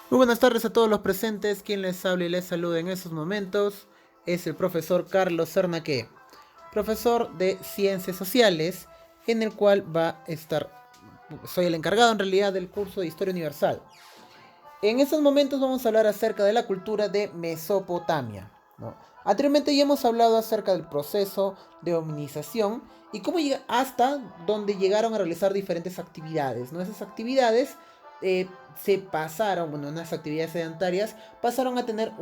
Muy buenas tardes a todos los presentes. Quien les habla y les saluda en estos momentos es el profesor Carlos Cernaque, profesor de Ciencias Sociales, en el cual va a estar, soy el encargado en realidad del curso de Historia Universal. En estos momentos vamos a hablar acerca de la cultura de Mesopotamia, ¿no? Anteriormente ya hemos hablado acerca del proceso de hominización y cómo llega hasta donde llegaron a realizar diferentes actividades, ¿no? Esas actividades se pasaron, bueno, unas actividades sedentarias pasaron a tener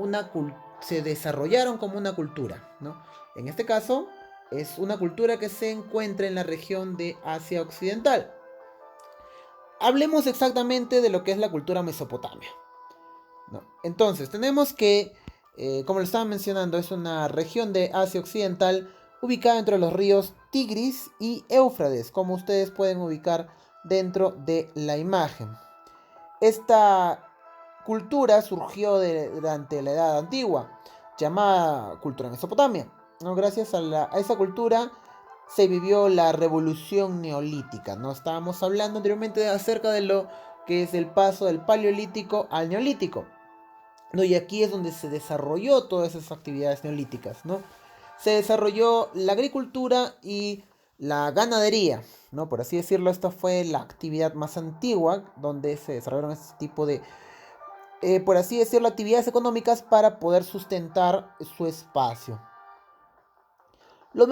se desarrollaron como una cultura, ¿no? En este caso es una cultura que se encuentra en la región de Asia Occidental. Hablemos exactamente de lo que es la cultura mesopotamia, ¿no? Entonces, tenemos que, como lo estaba mencionando, es una región de Asia Occidental ubicada entre los ríos Tigris y Éufrates, como ustedes pueden ubicar dentro de la imagen. Esta cultura surgió durante la Edad Antigua, llamada cultura mesopotamia, ¿no? Gracias a esa cultura se vivió la revolución neolítica, ¿no? Estábamos hablando anteriormente acerca de lo que es el paso del paleolítico al neolítico, ¿no? Y aquí es donde se desarrolló todas esas actividades neolíticas, ¿no? Se desarrolló la agricultura y la ganadería, ¿no? Por así decirlo, esta fue la actividad más antigua donde se desarrollaron este tipo de, por así decirlo, actividades económicas para poder sustentar su espacio. Los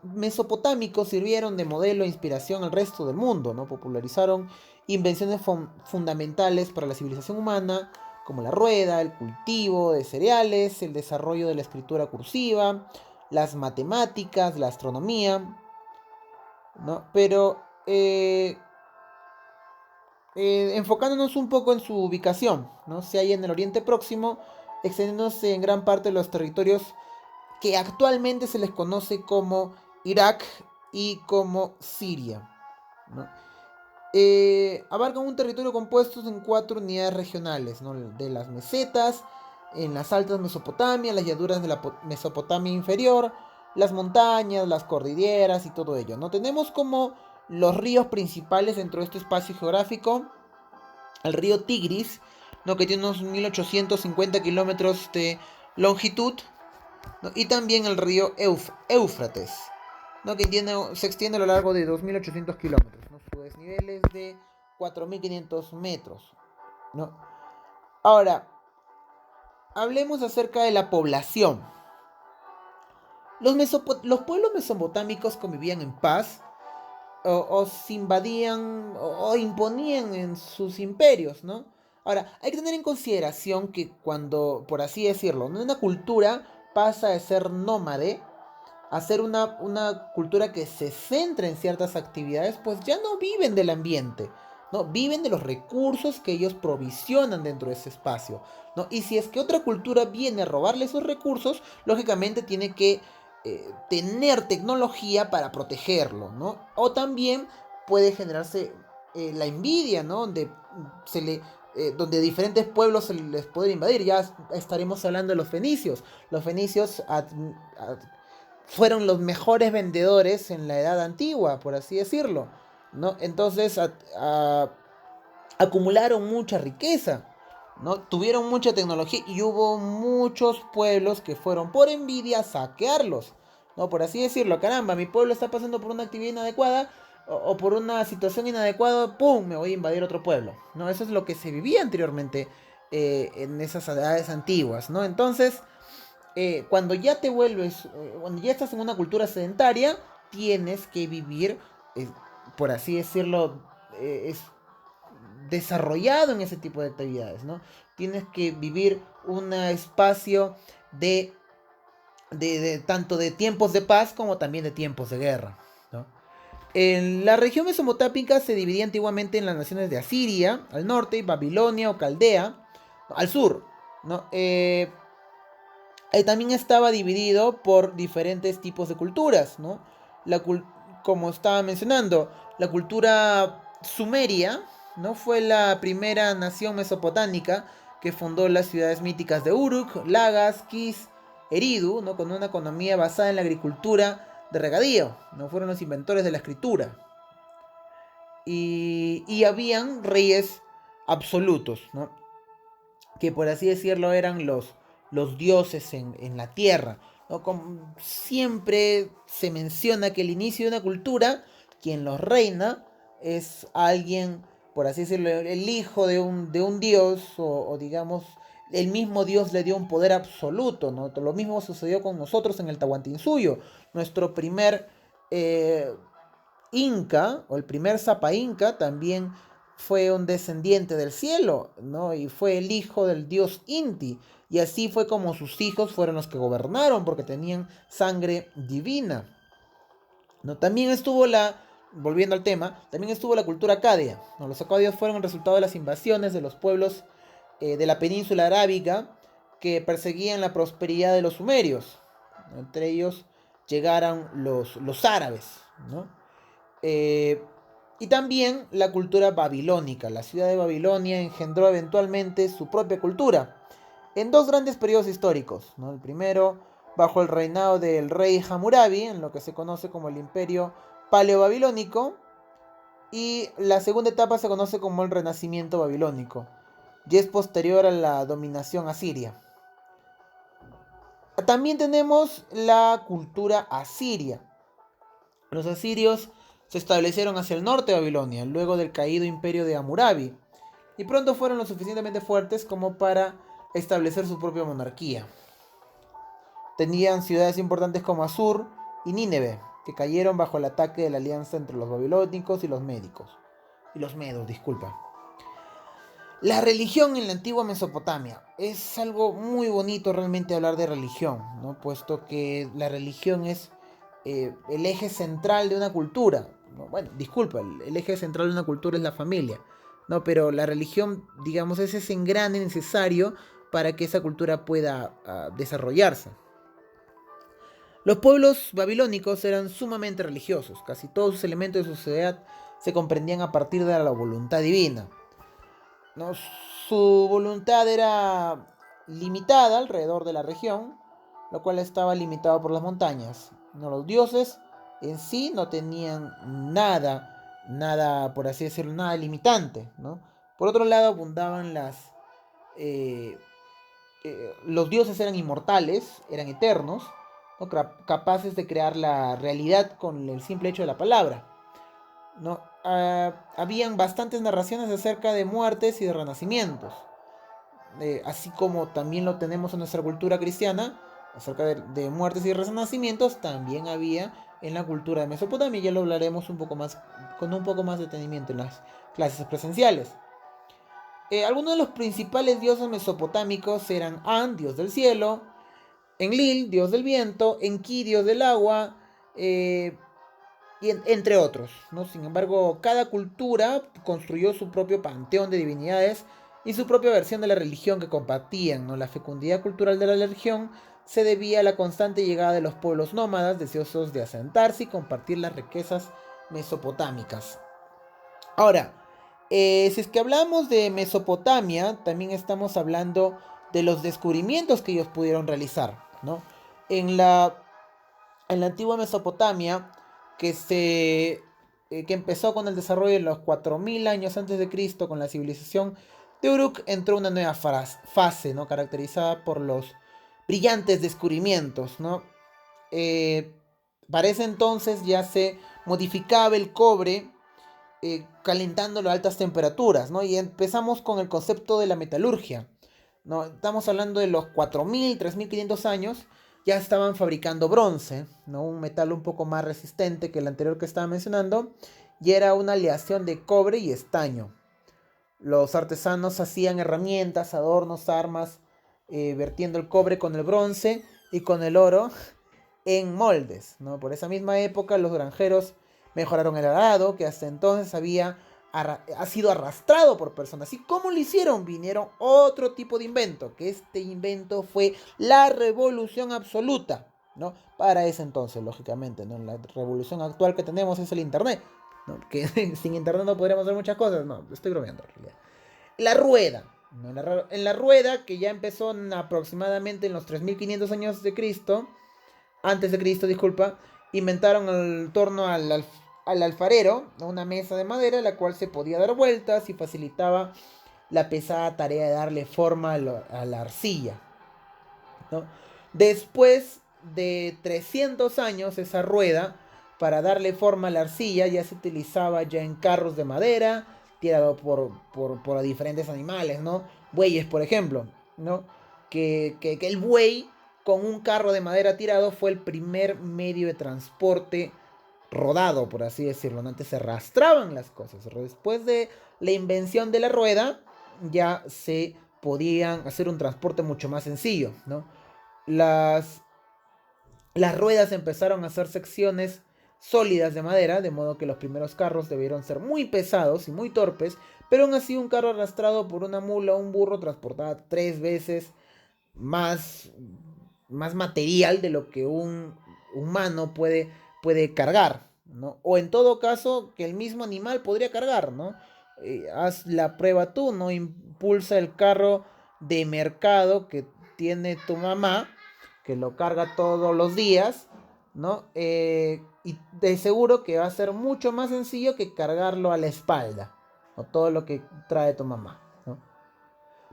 mesopotámicos sirvieron de modelo e inspiración al resto del mundo, ¿no? Popularizaron invenciones fundamentales para la civilización humana, como la rueda, el cultivo de cereales, el desarrollo de la escritura cursiva, las matemáticas, la astronomía, ¿no? Pero enfocándonos un poco en su ubicación, ¿no? Se halla en el Oriente Próximo, extendiéndose en gran parte de los territorios que actualmente se les conoce como Irak y como Siria, ¿no? Abarcan un territorio compuesto en 4 unidades regionales, ¿no? De las mesetas, en las altas Mesopotamia, las llanuras de la Mesopotamia inferior, las montañas, las cordilleras y todo ello, ¿no? Tenemos como los ríos principales dentro de este espacio geográfico el río Tigris, ¿no? Que tiene unos 1850 kilómetros de longitud, ¿no? Y también el río Éufrates, ¿no? Que se extiende a lo largo de 2800 kilómetros, ¿no? Su desnivel es de 4500 metros, ¿no? Ahora, hablemos acerca de la población. Los pueblos mesopotámicos convivían en paz o se invadían o imponían en sus imperios, ¿no? Ahora, hay que tener en consideración que cuando, por así decirlo, ¿no? Una cultura pasa de ser nómade a ser una cultura que se centra en ciertas actividades, pues ya no viven del ambiente, ¿no? Viven de los recursos que ellos provisionan dentro de ese espacio, ¿no? Y si es que otra cultura viene a robarle esos recursos, lógicamente tiene que tener tecnología para protegerlo, ¿no? O también puede generarse la envidia, ¿no? Donde diferentes pueblos se les pueden invadir. Ya estaremos hablando de los fenicios. Los fenicios fueron los mejores vendedores en la edad antigua, por así decirlo, ¿no? Entonces acumularon mucha riqueza, ¿no? Tuvieron mucha tecnología y hubo muchos pueblos que fueron por envidia a saquearlos, ¿no? Por así decirlo, caramba, mi pueblo está pasando por una actividad inadecuada o por una situación inadecuada, ¡pum!, me voy a invadir otro pueblo, ¿no? Eso es lo que se vivía anteriormente en esas edades antiguas, ¿no? Entonces, cuando ya te vuelves, cuando ya estás en una cultura sedentaria, tienes que vivir, eh, por así decirlo, es desarrollado en ese tipo de actividades, ¿no? Tienes que vivir un espacio de tanto de tiempos de paz como también de tiempos de guerra, ¿no? En la región mesopotámica se dividía antiguamente en las naciones de Asiria, al norte, y Babilonia o Caldea, al sur, ¿no? También estaba dividido por diferentes tipos de culturas, ¿no? La como estaba mencionando, la cultura sumeria, ¿no? Fue la primera nación mesopotámica que fundó las ciudades míticas de Uruk, Lagas, Kis, Eridu, ¿no? Con una economía basada en la agricultura de regadío, ¿no? Fueron los inventores de la escritura. Y habían reyes absolutos, ¿no? que por así decirlo eran los dioses en la tierra, ¿no? Como siempre se menciona que el inicio de una cultura, quien los reina, es alguien, por así decirlo, el hijo de un dios, o digamos, el mismo dios le dio un poder absoluto, ¿no? Lo mismo sucedió con nosotros en el Tahuantinsuyo. Nuestro primer eh, Inca, o el primer Zapa Inca, también fue un descendiente del cielo, ¿no? Y fue el hijo del dios Inti. Y así fue como sus hijos fueron los que gobernaron, porque tenían sangre divina, ¿no? También estuvo volviendo al tema, también estuvo la cultura acadia, ¿no? Los acadios fueron el resultado de las invasiones de los pueblos de la península arábiga que perseguían la prosperidad de los sumerios, ¿no? Entre ellos llegaron los árabes, ¿no? Eh, y también la cultura babilónica. La ciudad de Babilonia engendró eventualmente su propia cultura en dos grandes periodos históricos, ¿no? El primero bajo el reinado del rey Hammurabi, en lo que se conoce como el imperio paleobabilónico, y la segunda etapa se conoce como el renacimiento babilónico, y es posterior a la dominación asiria. También tenemos la cultura asiria. Los asirios se establecieron hacia el norte de Babilonia, luego del caído imperio de Hammurabi, y pronto fueron lo suficientemente fuertes como para establecer su propia monarquía. Tenían ciudades importantes como Asur y Nínive, que cayeron bajo el ataque de la alianza entre los babilónicos y los medos, disculpa. La religión en la antigua Mesopotamia. Es algo muy bonito realmente hablar de religión, ¿no? Puesto que la religión es el eje central de una cultura, ¿no? Bueno, disculpa, el eje central de una cultura es la familia, ¿no? Pero la religión, digamos, es ese engrane necesario para que esa cultura pueda desarrollarse. Los pueblos babilónicos eran sumamente religiosos. Casi todos los elementos de su sociedad se comprendían a partir de la voluntad divina, ¿no? Su voluntad era limitada alrededor de la región, lo cual estaba limitado por las montañas, ¿no? Los dioses en sí no tenían nada, por así decirlo, nada limitante, ¿no? Por otro lado, abundaban eh, los dioses eran inmortales, eran eternos, ¿no? Capaces de crear la realidad con el simple hecho de la palabra, ¿no? Habían bastantes narraciones acerca de muertes y de renacimientos, así como también lo tenemos en nuestra cultura cristiana, acerca de muertes y renacimientos, también había en la cultura de Mesopotamia. Ya lo hablaremos un poco más, con un poco más de detenimiento en las clases presenciales. Algunos de los principales dioses mesopotámicos eran An, dios del cielo; Enlil, dios del viento; Enki, dios del agua, entre otros, ¿no? Sin embargo, cada cultura construyó su propio panteón de divinidades y su propia versión de la religión que compartían, ¿no? La fecundidad cultural de la región se debía a la constante llegada de los pueblos nómadas deseosos de asentarse y compartir las riquezas mesopotámicas. Ahora, si es que hablamos de Mesopotamia, también estamos hablando de los descubrimientos que ellos pudieron realizar, ¿no? En la, en la antigua Mesopotamia, que empezó con el desarrollo de los 4000 años antes de Cristo, con la civilización de Uruk, entró una nueva fase, ¿no? Caracterizada por los brillantes descubrimientos, ¿no? Para ese entonces ya se modificaba el cobre calentándolo a altas temperaturas, ¿no? Y empezamos con el concepto de la metalurgia, ¿no? Estamos hablando de los 3500 años, ya estaban fabricando bronce, ¿no? Un metal un poco más resistente que el anterior que estaba mencionando, y era una aleación de cobre y estaño. Los artesanos hacían herramientas, adornos, armas, vertiendo el cobre con el bronce y con el oro en moldes, ¿no? Por esa misma época los granjeros mejoraron el arado, que hasta entonces ha sido arrastrado por personas. ¿Y cómo lo hicieron? Vinieron otro tipo de invento, que este invento fue la revolución absoluta, ¿no? Para ese entonces, lógicamente, ¿no? La revolución actual que tenemos es el internet, ¿no? Que sin internet no podríamos hacer muchas cosas. No, estoy bromeando en realidad. La rueda, ¿no? En la rueda, que ya empezó aproximadamente en los 3500 años de Cristo, antes de Cristo, disculpa, inventaron el torno al alfarero, una mesa de madera, la cual se podía dar vueltas y facilitaba la pesada tarea de darle forma a la arcilla, ¿no? Después de 300 años, esa rueda, para darle forma a la arcilla, ya se utilizaba ya en carros de madera, tirado por diferentes animales, ¿no? Bueyes, por ejemplo, ¿no? Que el buey con un carro de madera tirado fue el primer medio de transporte rodado, por así decirlo, ¿no? Antes se arrastraban las cosas. Después de la invención de la rueda, ya se podían hacer un transporte mucho más sencillo, ¿no? Las, las ruedas empezaron a hacer secciones sólidas de madera, de modo que los primeros carros debieron ser muy pesados y muy torpes, pero aún así un carro arrastrado por una mula o un burro transportaba 3 veces más, más material de lo que un humano puede cargar, ¿no? O en todo caso, que el mismo animal podría cargar, ¿no? Haz la prueba tú, ¿no? Impulsa el carro de mercado que tiene tu mamá, que lo carga todos los días, ¿no? Y de seguro que va a ser mucho más sencillo que cargarlo a la espalda, o todo lo que trae tu mamá, ¿no?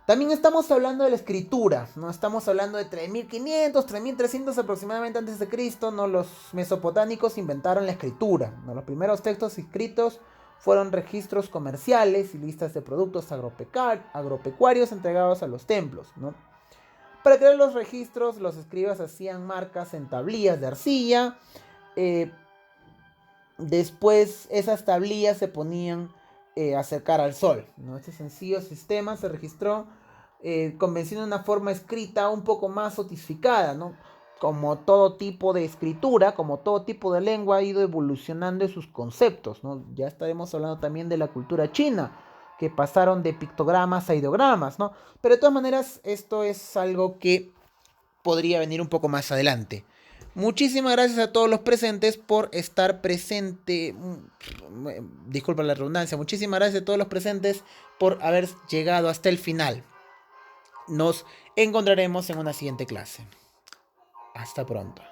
También estamos hablando de la escritura, ¿no? Estamos hablando de 3500, 3300 aproximadamente antes de Cristo, ¿no? Los mesopotámicos inventaron la escritura, ¿no? Los primeros textos escritos fueron registros comerciales y listas de productos agropecuarios entregados a los templos, ¿no? Para crear los registros, los escribas hacían marcas en tablillas de arcilla. eh, Después esas tablillas se ponían a acercar al sol, ¿no? Este sencillo sistema se registró convenciendo una forma escrita un poco más sotificada, ¿no? Como todo tipo de escritura, como todo tipo de lengua ha ido evolucionando en sus conceptos, ¿no? Ya estaremos hablando también de la cultura china, que pasaron de pictogramas a ideogramas, ¿no? Pero de todas maneras, esto es algo que podría venir un poco más adelante. Muchísimas gracias a todos los presentes por estar presente. Disculpa la redundancia. Muchísimas gracias a todos los presentes por haber llegado hasta el final. Nos encontraremos en una siguiente clase. Hasta pronto.